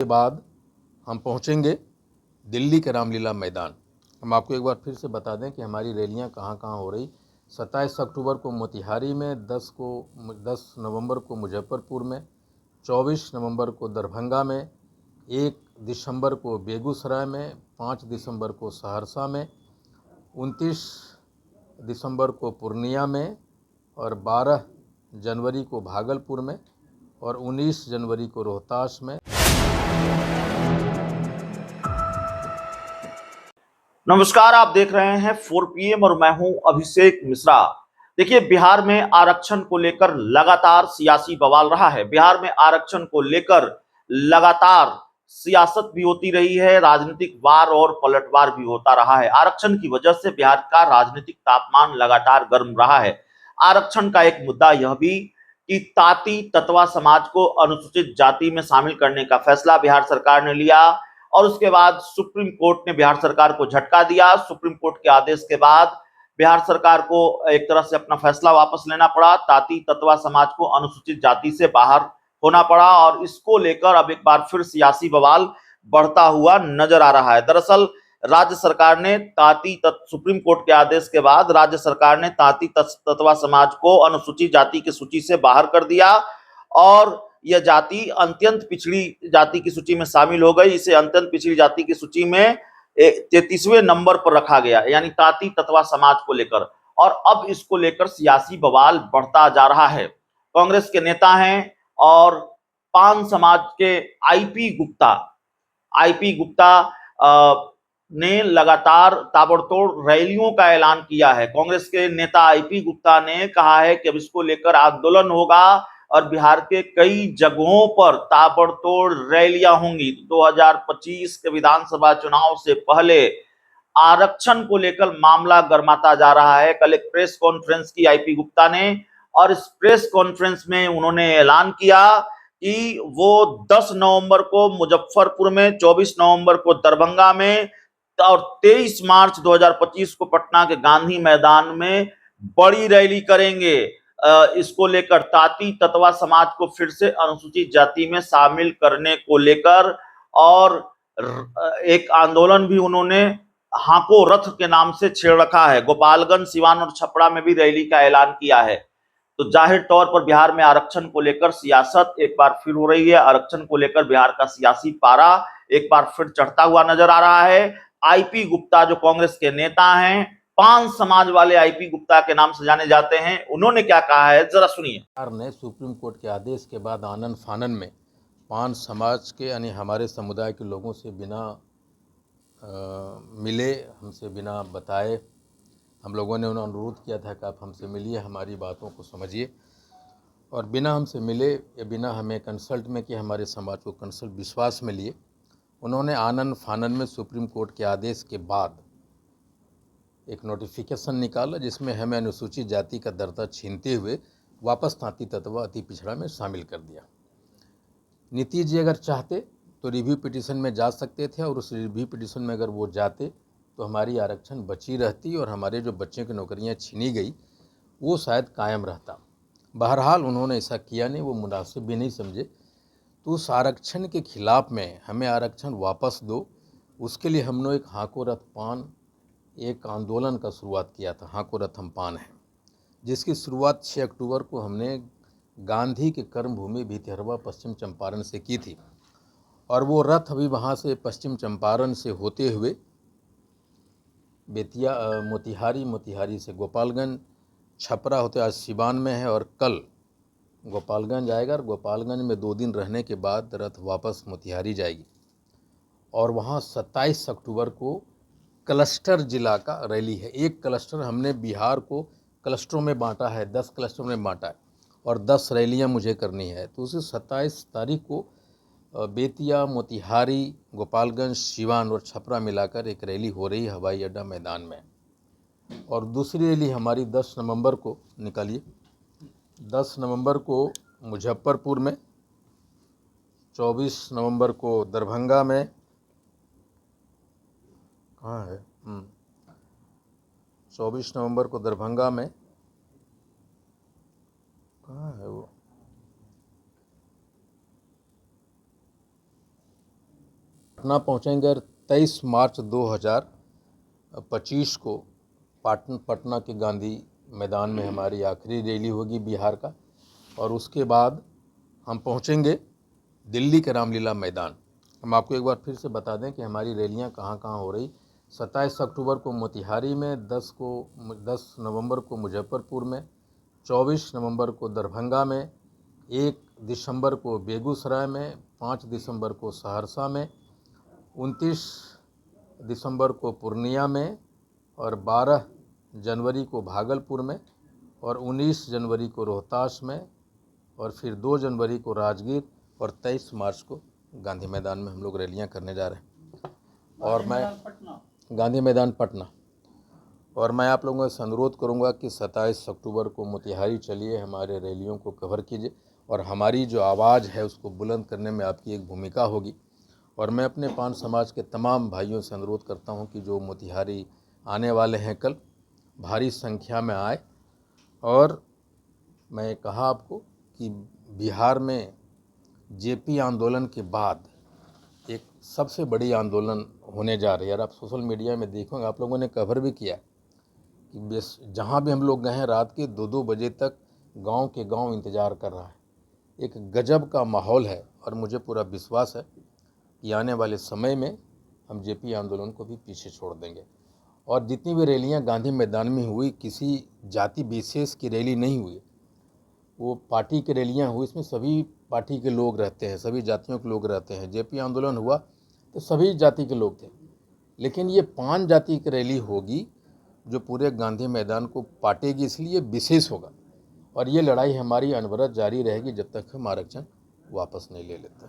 के बाद हम पहुंचेंगे दिल्ली के रामलीला मैदान। हम आपको एक बार फिर से बता दें कि हमारी रैलियां कहां कहां हो रही। 27 अक्टूबर को मोतिहारी में, 10 नवंबर को मुजफ्फरपुर में, 24 नवंबर को दरभंगा में, 1 दिसंबर को बेगूसराय में, 5 दिसंबर को सहरसा में, 29 दिसंबर को पूर्णिया में और 12 जनवरी को भागलपुर में और 19 जनवरी को रोहतास में। नमस्कार, आप देख रहे हैं 4 PM और मैं हूं अभिषेक मिश्रा। देखिए, बिहार में आरक्षण को लेकर लगातार सियासी बवाल रहा है। बिहार में आरक्षण को लेकर लगातार सियासत भी होती रही है, राजनीतिक वार और पलटवार भी होता रहा है। आरक्षण की वजह से बिहार का राजनीतिक तापमान लगातार गर्म रहा है। आरक्षण का एक मुद्दा यह भी कि ताती ततवा समाज को अनुसूचित जाति में शामिल करने का फैसला बिहार सरकार ने लिया और उसके बाद सुप्रीम कोर्ट ने बिहार सरकार को झटका दिया। सुप्रीम कोर्ट के आदेश के बाद बिहार सरकार को एक तरह से अपना फैसला वापस लेना पड़ा। ताती ततवा समाज को अनुसूचित जाति से बाहर होना पड़ा और इसको लेकर अब एक बार फिर सियासी बवाल बढ़ता हुआ नजर आ रहा है। दरअसल राज्य सरकार ने सुप्रीम कोर्ट के आदेश के बाद राज्य सरकार ने ताती ततवा समाज को अनुसूचित जाति की सूची से बाहर कर दिया और यह जाति अत्यंत पिछड़ी जाति की सूची में शामिल हो गई। इसे अत्यंत पिछड़ी जाति की सूची में 33वें नंबर पर रखा गया, यानी ताती ततवा समाज को लेकर। और अब इसको लेकर सियासी बवाल बढ़ता जा रहा है। कांग्रेस के नेता हैं और पान समाज के आईपी गुप्ता ने लगातार ताबड़तोड़ रैलियों का ऐलान किया है। कांग्रेस के नेता आईपी गुप्ता ने कहा है कि अब इसको लेकर आंदोलन होगा और बिहार के कई जगहों पर ताबड़तोड़ रैलियां होंगी। 2025 के विधानसभा चुनाव से पहले आरक्षण को लेकर मामला गर्माता जा रहा है। कल एक प्रेस कॉन्फ्रेंस की आईपी गुप्ता ने और इस प्रेस कॉन्फ्रेंस में उन्होंने ऐलान किया कि वो 10 नवंबर को मुजफ्फरपुर में, 24 नवंबर को दरभंगा में और 23 मार्च 2025 को पटना के गांधी मैदान में बड़ी रैली करेंगे। इसको लेकर ताती ततवा समाज को फिर से अनुसूचित जाति में शामिल करने को लेकर और एक आंदोलन भी उन्होंने हाको रथ के नाम से छेड़ रखा है। गोपालगंज, सिवान और छपरा में भी रैली का ऐलान किया है। तो जाहिर तौर पर बिहार में आरक्षण को लेकर सियासत एक बार फिर हो रही है। आरक्षण को लेकर बिहार का सियासी पारा एक बार फिर चढ़ता हुआ नजर आ रहा है। आईपी गुप्ता जो कांग्रेस के नेता हैं, पान समाज वाले आईपी गुप्ता के नाम से जाने जाते हैं, उन्होंने क्या कहा है जरा सुनिए। सरकार ने सुप्रीम कोर्ट के आदेश के बाद आनन फानन में पान समाज के यानी हमारे समुदाय के लोगों से बिना मिले, हमसे बिना बताए, हम लोगों ने उन्हें अनुरोध किया था कि आप हमसे मिलिए, हमारी बातों को समझिए, और बिना हमसे मिले या बिना हमें कंसल्ट में कि हमारे समाज को कंसल्ट विश्वास में लिए, उन्होंने आनन फानन में सुप्रीम कोर्ट के आदेश के बाद एक नोटिफिकेशन निकाला जिसमें हमें अनुसूचित जाति का दर्जा छीनते हुए वापस ताती ततवा अति पिछड़ा में शामिल कर दिया। नीतीश जी अगर चाहते तो रिव्यू पिटीशन में जा सकते थे और उस रिव्यू पिटीशन में अगर वो जाते तो हमारी आरक्षण बची रहती और हमारे जो बच्चों की नौकरियां छीनी गई वो शायद कायम रहता। बहरहाल उन्होंने ऐसा किया नहीं, वो मुनासिब भी नहीं समझे। तो उस आरक्षण के खिलाफ में हमें आरक्षण वापस दो, उसके लिए हमने एक हाको रथ पान एक आंदोलन का शुरुआत किया था। हाको रथ हम पान है, जिसकी शुरुआत 6 अक्टूबर को हमने गांधी के कर्मभूमि भितिहरवा पश्चिम चंपारण से की थी और वो रथ अभी वहाँ से पश्चिम चंपारण से होते हुए मोतिहारी से गोपालगंज, छपरा होते आज सिवान में है और कल गोपालगंज आएगा और गोपालगंज में 2 दिन रहने के बाद रथ वापस मोतिहारी जाएगी और वहाँ 27 अक्टूबर को क्लस्टर जिला का रैली है। एक क्लस्टर हमने बिहार को क्लस्टरों में बांटा है, 10 क्लस्टरों में बांटा है और 10 रैलियां मुझे करनी है। तो उसे 27 तारीख को बेतिया, मोतिहारी, गोपालगंज, सिवान और छपरा मिलाकर एक रैली हो रही है हवाई अड्डा मैदान में। और दूसरी रैली हमारी 10 नवंबर को निकालिए, 10 नवंबर को मुजफ्फरपुर में, 24 नवंबर को दरभंगा में, कहाँ है 24 नवंबर को दरभंगा में, कहाँ है वो, पटना पहुँचेंगे और 23 मार्च 2025 को पटना के गांधी मैदान में हमारी आखिरी रैली होगी बिहार का। और उसके बाद हम पहुँचेंगे दिल्ली के रामलीला मैदान। हम आपको एक बार फिर से बता दें कि हमारी रैलियां कहाँ कहाँ हो रही। 27 अक्टूबर को मोतिहारी में, 10 नवंबर को मुजफ्फरपुर में, 24 नवंबर को दरभंगा में, 1 दिसंबर को बेगूसराय में, 5 दिसंबर को सहरसा में, 29 दिसंबर को पूर्णिया में और 12 जनवरी को भागलपुर में और 19 जनवरी को रोहतास में और फिर 2 जनवरी को राजगीर और 23 मार्च को गांधी मैदान में हम लोग रैलियां करने जा रहे हैं। और मैं गांधी मैदान पटना, और मैं आप लोगों से अनुरोध करूंगा कि 27 अक्टूबर को मोतिहारी चलिए, हमारे रैलियों को कवर कीजिए और हमारी जो आवाज़ है उसको बुलंद करने में आपकी एक भूमिका होगी। और मैं अपने पान समाज के तमाम भाइयों से अनुरोध करता हूं कि जो मोतिहारी आने वाले हैं कल, भारी संख्या में आए। और मैं कहा आपको कि बिहार में जेपी आंदोलन के बाद एक सबसे बड़ी आंदोलन होने जा रही है। और आप सोशल मीडिया में देखोगे, आप लोगों ने कवर भी किया कि जहाँ भी हम लोग गए हैं रात के 2-2 बजे तक गांव के गांव इंतज़ार कर रहा है। एक गजब का माहौल है और मुझे पूरा विश्वास है कि आने वाले समय में हम जेपी आंदोलन को भी पीछे छोड़ देंगे। और जितनी भी रैलियां गांधी मैदान में हुई, किसी जाति विशेष की रैली नहीं हुई, वो पार्टी की रैलियां हुई। इसमें सभी पार्टी के लोग रहते हैं, सभी जातियों के लोग रहते हैं। जेपी आंदोलन हुआ तो सभी जाति के लोग थे, लेकिन ये 5 जाति की रैली होगी जो पूरे गांधी मैदान को पाटेगी, इसलिए विशेष होगा। और ये लड़ाई हमारी अनवरत जारी रहेगी जब तक हम आरक्षण वापस नहीं ले लेते।